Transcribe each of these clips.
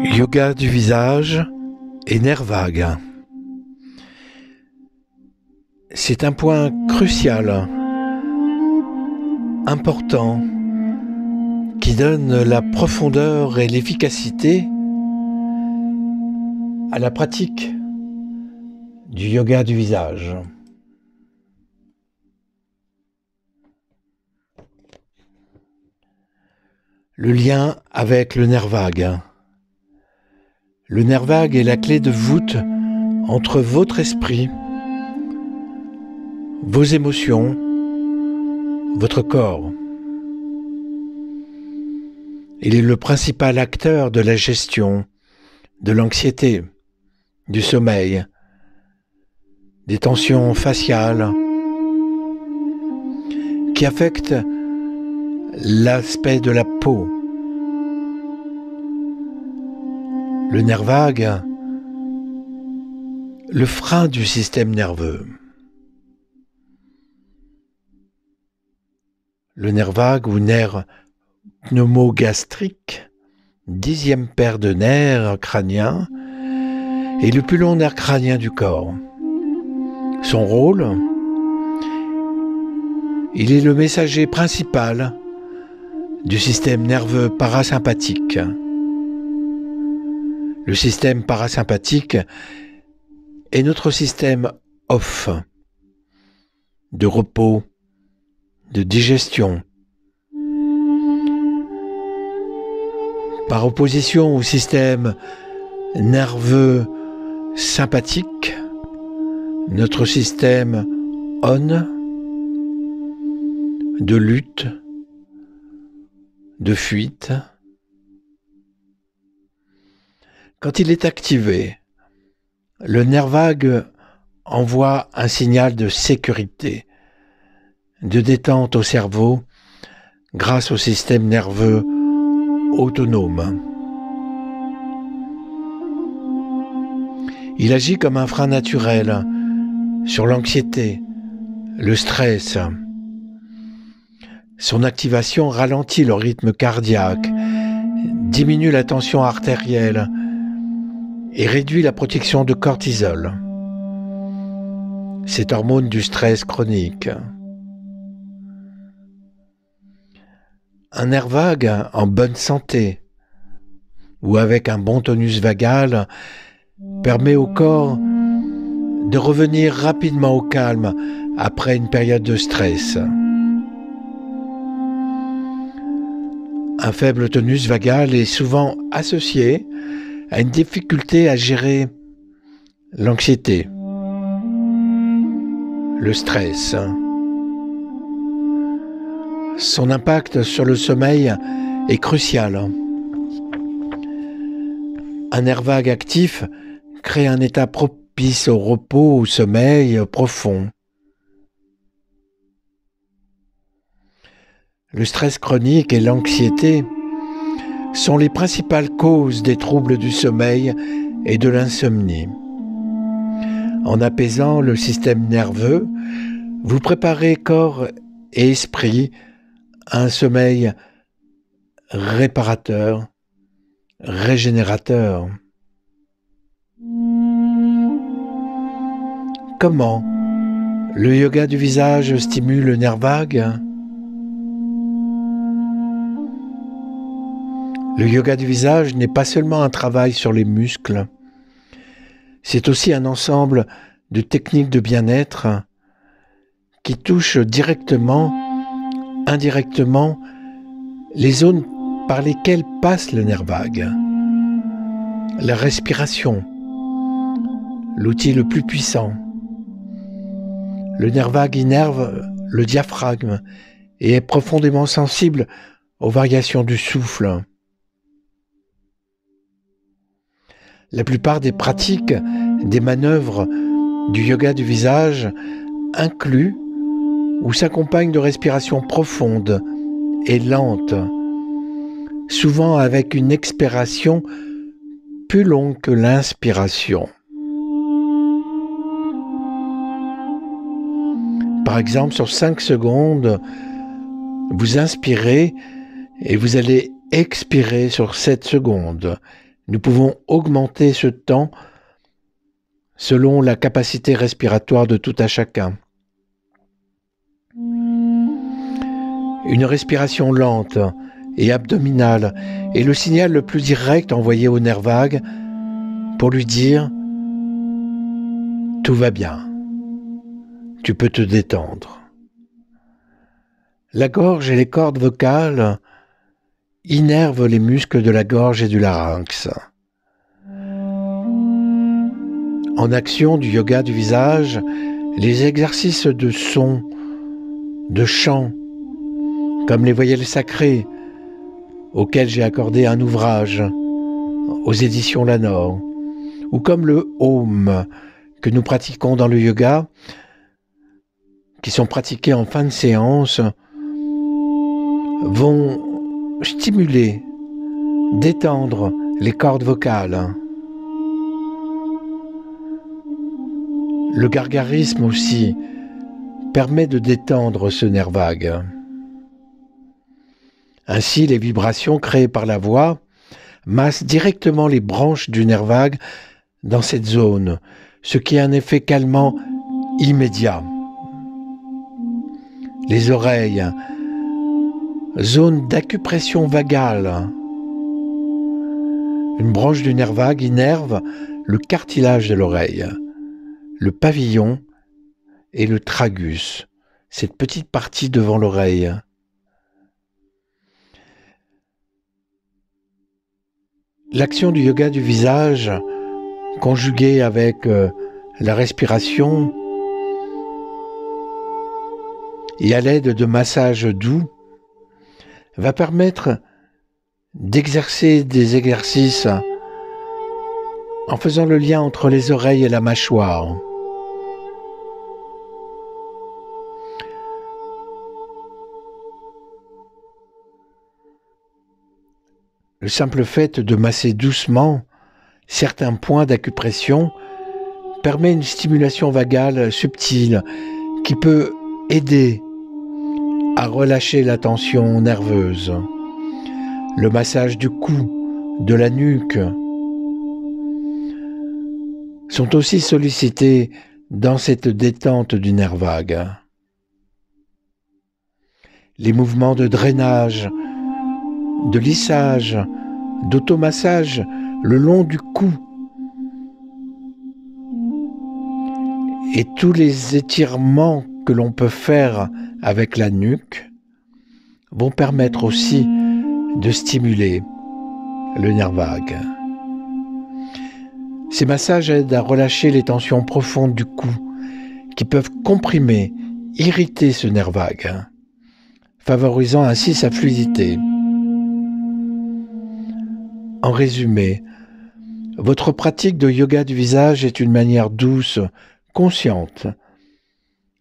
Yoga du visage et nerfs vagues. C'est un point crucial, important, qui donne la profondeur et l'efficacité à la pratique du yoga du visage. Le lien avec le nerf vague. Le nerf vague est la clé de voûte entre votre esprit, vos émotions, votre corps. Il est le principal acteur de la gestion de l'anxiété, du sommeil, des tensions faciales qui affectent l'aspect de la peau. Le nerf vague, le frein du système nerveux. Le nerf vague ou nerf pneumogastrique, 10e paire de nerfs crâniens, est le plus long nerf crânien du corps. Son rôle, il est le messager principal du système nerveux parasympathique. Le système parasympathique est notre système off, de repos, de digestion. Par opposition au système nerveux sympathique, notre système on, de lutte, de fuite. Quand il est activé, le nerf vague envoie un signal de sécurité, de détente au cerveau grâce au système nerveux autonome. Il agit comme un frein naturel sur l'anxiété, le stress. Son activation ralentit le rythme cardiaque, diminue la tension artérielle et réduit la production de cortisol, cette hormone du stress chronique. Un nerf vague en bonne santé ou avec un bon tonus vagal permet au corps de revenir rapidement au calme après une période de stress. Un faible tonus vagal est souvent associé à une difficulté à gérer l'anxiété, le stress. Son impact sur le sommeil est crucial. Un nerf vague actif crée un état propice au repos, au sommeil profond. Le stress chronique et l'anxiété sont les principales causes des troubles du sommeil et de l'insomnie. En apaisant le système nerveux, vous préparez corps et esprit à un sommeil réparateur, régénérateur. Comment le yoga du visage stimule le nerf vague ? Le yoga du visage n'est pas seulement un travail sur les muscles, c'est aussi un ensemble de techniques de bien-être qui touchent directement, indirectement, les zones par lesquelles passe le nerf vague. La respiration, l'outil le plus puissant. Le nerf vague innerve le diaphragme et est profondément sensible aux variations du souffle. La plupart des pratiques, des manœuvres du yoga du visage incluent ou s'accompagnent de respirations profondes et lentes, souvent avec une expiration plus longue que l'inspiration. Par exemple, sur 5 secondes, vous inspirez et vous allez expirer sur 7 secondes. Nous pouvons augmenter ce temps selon la capacité respiratoire de tout à chacun. Une respiration lente et abdominale est le signal le plus direct envoyé au nerf vague pour lui dire « Tout va bien, tu peux te détendre ». La gorge et les cordes vocales innervent les muscles de la gorge et du larynx. En action du yoga du visage, les exercices de son, de chant, comme les voyelles sacrées, auxquelles j'ai accordé un ouvrage aux éditions Lanor, ou comme le Om que nous pratiquons dans le yoga, qui sont pratiqués en fin de séance, vont stimuler, détendre les cordes vocales. Le gargarisme aussi permet de détendre ce nerf vague. Ainsi, les vibrations créées par la voix massent directement les branches du nerf vague dans cette zone, ce qui a un effet calmant immédiat. Les oreilles, zone d'acupression vagale. Une branche du nerf vague innerve le cartilage de l'oreille, le pavillon et le tragus, cette petite partie devant l'oreille. L'action du yoga du visage, conjuguée avec la respiration et à l'aide de massages doux, va permettre d'exercer des exercices en faisant le lien entre les oreilles et la mâchoire. Le simple fait de masser doucement certains points d'acupression permet une stimulation vagale subtile qui peut aider à relâcher la tension nerveuse. Le massage du cou, de la nuque sont aussi sollicités dans cette détente du nerf vague. Les mouvements de drainage, de lissage, d'automassage le long du cou et tous les étirements que l'on peut faire avec la nuque vont permettre aussi de stimuler le nerf vague. Ces massages aident à relâcher les tensions profondes du cou qui peuvent comprimer, irriter ce nerf vague, favorisant ainsi sa fluidité. En résumé, votre pratique de yoga du visage est une manière douce, consciente,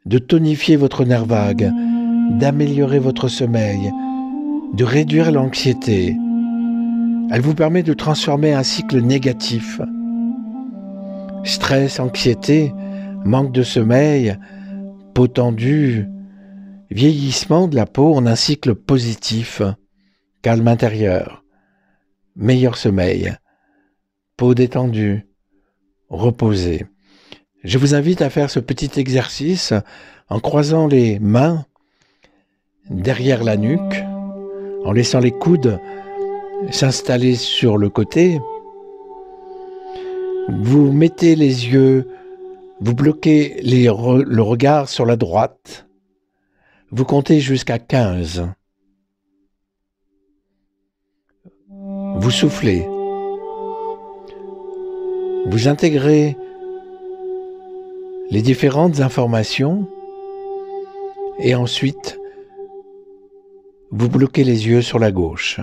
de tonifier votre nerf vague, d'améliorer votre sommeil, de réduire l'anxiété. Elle vous permet de transformer un cycle négatif. Stress, anxiété, manque de sommeil, peau tendue, vieillissement de la peau en un cycle positif, calme intérieur, meilleur sommeil, peau détendue, reposée. Je vous invite à faire ce petit exercice en croisant les mains derrière la nuque, en laissant les coudes s'installer sur le côté. Vous mettez les yeux, vous bloquez le regard sur la droite. Vous comptez jusqu'à 15. Vous soufflez. Vous intégrez les différentes informations et ensuite vous bloquez les yeux sur la gauche.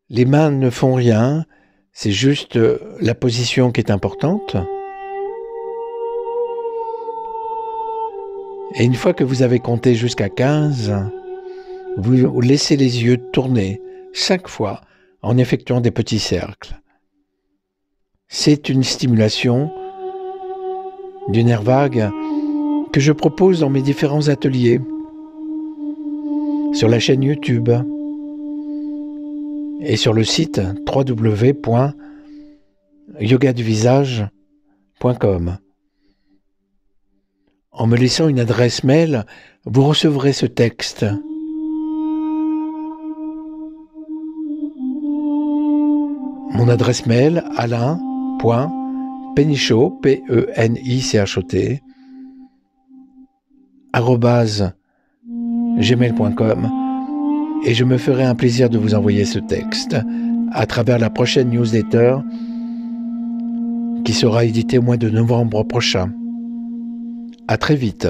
Les mains ne font rien, c'est juste la position qui est importante. Et une fois que vous avez compté jusqu'à 15, vous laissez les yeux tourner 5 fois en effectuant des petits cercles. C'est une stimulation du nerf vague que je propose dans mes différents ateliers sur la chaîne YouTube. et sur le site www.yogaduvisage.com. En me laissant une adresse mail, vous recevrez ce texte. Mon adresse mail, alain.penichot, P-E-N-I-C-H-O-T, @gmail.com, et je me ferai un plaisir de vous envoyer ce texte à travers la prochaine newsletter qui sera éditée au mois de novembre prochain. À très vite.